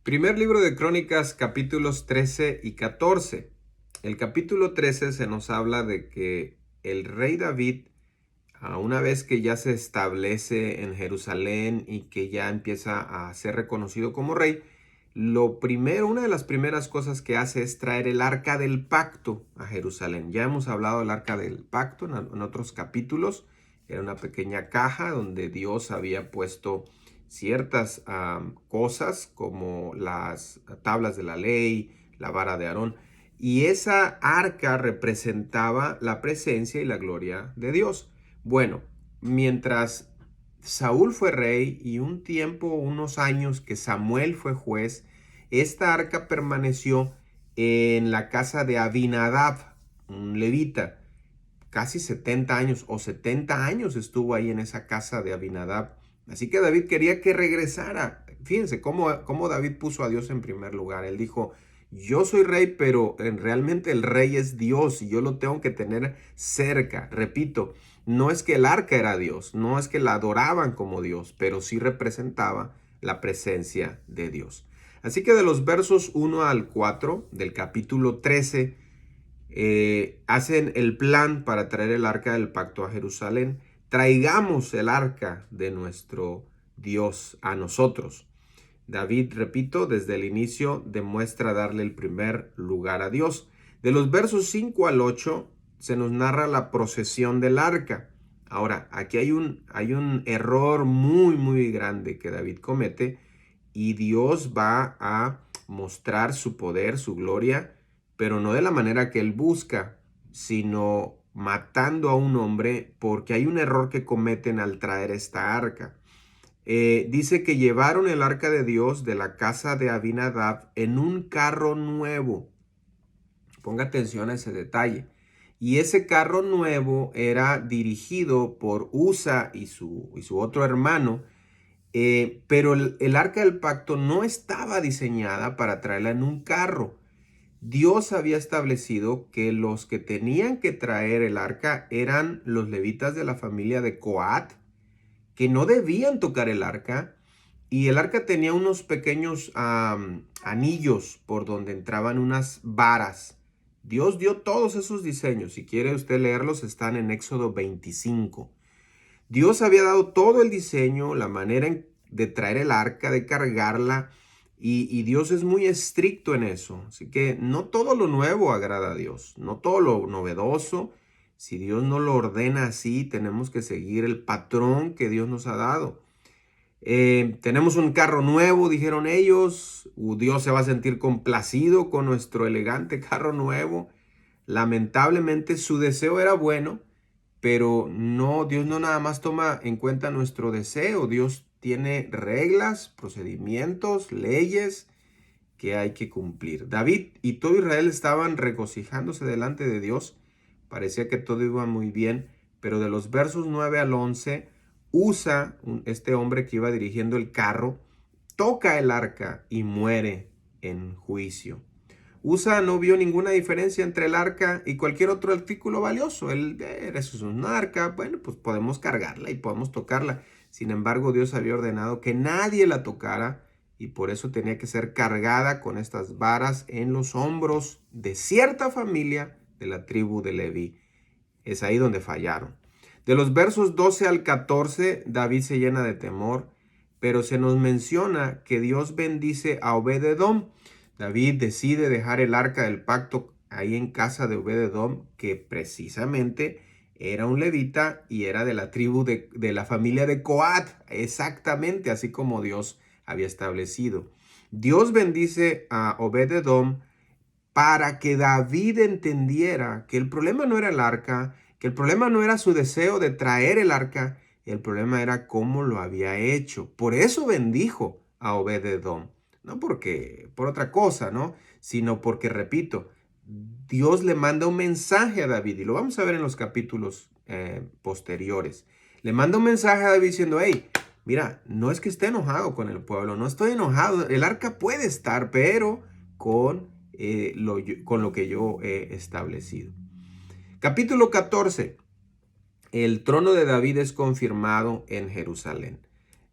Primer libro de Crónicas, capítulos 13 y 14. El capítulo 13 se nos habla de que el rey David, una vez que ya se establece en Jerusalén y que ya empieza a ser reconocido como rey, una de las primeras cosas que hace es traer el arca del pacto a Jerusalén. Ya hemos hablado del arca del pacto en otros capítulos. Era una pequeña caja donde Dios había puesto ciertas cosas como las tablas de la ley, la vara de Aarón. Y esa arca representaba la presencia y la gloria de Dios. Bueno, mientras Saúl fue rey y un tiempo, unos años que Samuel fue juez, esta arca permaneció en la casa de Abinadab, un levita. Casi 70 años o 70 años estuvo ahí en esa casa de Abinadab. Así que David quería que regresara. Fíjense cómo David puso a Dios en primer lugar. Él dijo, yo soy rey, pero realmente el rey es Dios y yo lo tengo que tener cerca. Repito, no es que el arca era Dios, no es que la adoraban como Dios, pero sí representaba la presencia de Dios. Así que de los versos 1 al 4 del capítulo 13, hacen el plan para traer el arca del pacto a Jerusalén. Traigamos el arca de nuestro Dios a nosotros. David, repito, desde el inicio demuestra darle el primer lugar a Dios. De los versos 5 al 8 se nos narra la procesión del arca. Ahora, aquí hay un error muy grande que David comete y Dios va a mostrar su poder, su gloria, pero no de la manera que él busca, sino matando a un hombre porque hay un error que cometen al traer esta arca. Dice que llevaron el arca de Dios de la casa de Abinadab en un carro nuevo. Ponga atención a ese detalle. Y ese carro nuevo era dirigido por Usa y su otro hermano, pero el arca del pacto no estaba diseñada para traerla en un carro. Dios había establecido que los que tenían que traer el arca eran los levitas de la familia de Coat, que no debían tocar el arca, y el arca tenía unos pequeños anillos por donde entraban unas varas. Dios dio todos esos diseños. Si quiere usted leerlos, están en Éxodo 25. Dios había dado todo el diseño, la manera de traer el arca, de cargarla, y Dios es muy estricto en eso. Así que no todo lo nuevo agrada a Dios, no todo lo novedoso. Si Dios no lo ordena así, tenemos que seguir el patrón que Dios nos ha dado. Tenemos un carro nuevo, dijeron ellos. Dios se va a sentir complacido con nuestro elegante carro nuevo. Lamentablemente su deseo era bueno, pero no, Dios no nada más toma en cuenta nuestro deseo. Dios tiene reglas, procedimientos, leyes que hay que cumplir. David y todo Israel estaban regocijándose delante de Dios. Parecía que todo iba muy bien, pero de los versos 9 al 11, Usa, este hombre que iba dirigiendo el carro, toca el arca y muere en juicio. Usa no vio ninguna diferencia entre el arca y cualquier otro artículo valioso. Eso es un arca, bueno, pues podemos cargarla y podemos tocarla. Sin embargo, Dios había ordenado que nadie la tocara y por eso tenía que ser cargada con estas varas en los hombros de cierta familia de la tribu de Leví. Es ahí donde fallaron. De los versos 12 al 14, David se llena de temor, pero se nos menciona que Dios bendice a Obed-edom. David decide dejar el arca del pacto ahí en casa de Obed-edom, que precisamente era un levita y era de la tribu de la familia de Coat, exactamente así como Dios había establecido. Dios bendice a Obed-edom para que David entendiera que el problema no era el arca, que el problema no era su deseo de traer el arca, el problema era cómo lo había hecho. Por eso bendijo a Obed-edom, no porque por otra cosa, ¿no? Sino porque, repito, Dios le manda un mensaje a David y lo vamos a ver en los capítulos posteriores. Le manda un mensaje a David diciendo, hey, mira, no es que esté enojado con el pueblo, no estoy enojado, el arca puede estar, pero con lo que yo he establecido. Capítulo 14. El trono de David es confirmado en Jerusalén.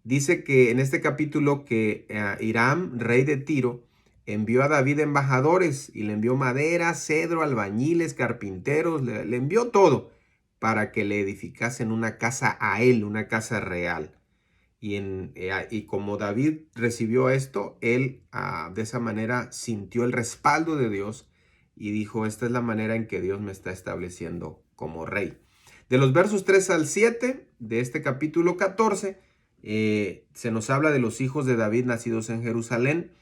Dice que en este capítulo que Hiram, rey de Tiro, envió a David embajadores y le envió madera, cedro, albañiles, carpinteros, le envió todo para que le edificasen una casa a él, una casa real. Y como David recibió esto, él de esa manera sintió el respaldo de Dios y dijo, esta es la manera en que Dios me está estableciendo como rey. De los versos 3 al 7 de este capítulo 14, se nos habla de los hijos de David nacidos en Jerusalén.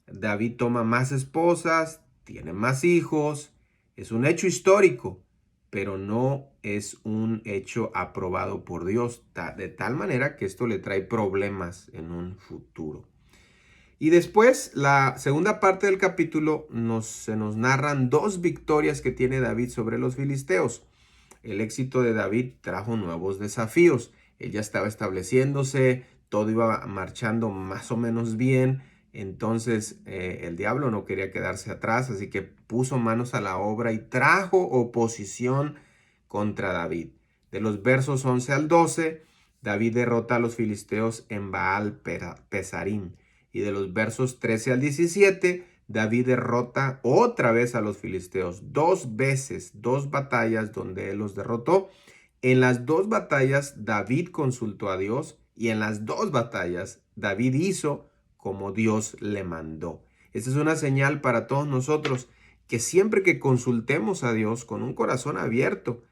David toma más esposas, tiene más hijos, es un hecho histórico, pero no es un hecho aprobado por Dios, de tal manera que esto le trae problemas en un futuro. Y después, la segunda parte del capítulo, se nos narran dos victorias que tiene David sobre los filisteos. El éxito de David trajo nuevos desafíos. Él ya estaba estableciéndose, todo iba marchando más o menos bien. Entonces el diablo no quería quedarse atrás, así que puso manos a la obra y trajo oposición contra David. De los versos 11 al 12, David derrota a los filisteos en Baal Pesarim. Y de los versos 13 al 17, David derrota otra vez a los filisteos, dos veces, dos batallas donde él los derrotó. En las dos batallas David consultó a Dios y en las dos batallas David hizo como Dios le mandó. Esta es una señal para todos nosotros que siempre que consultemos a Dios con un corazón abierto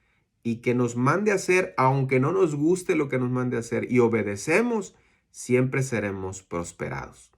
y que nos mande a hacer, aunque no nos guste lo que nos mande a hacer, y obedecemos, siempre seremos prosperados.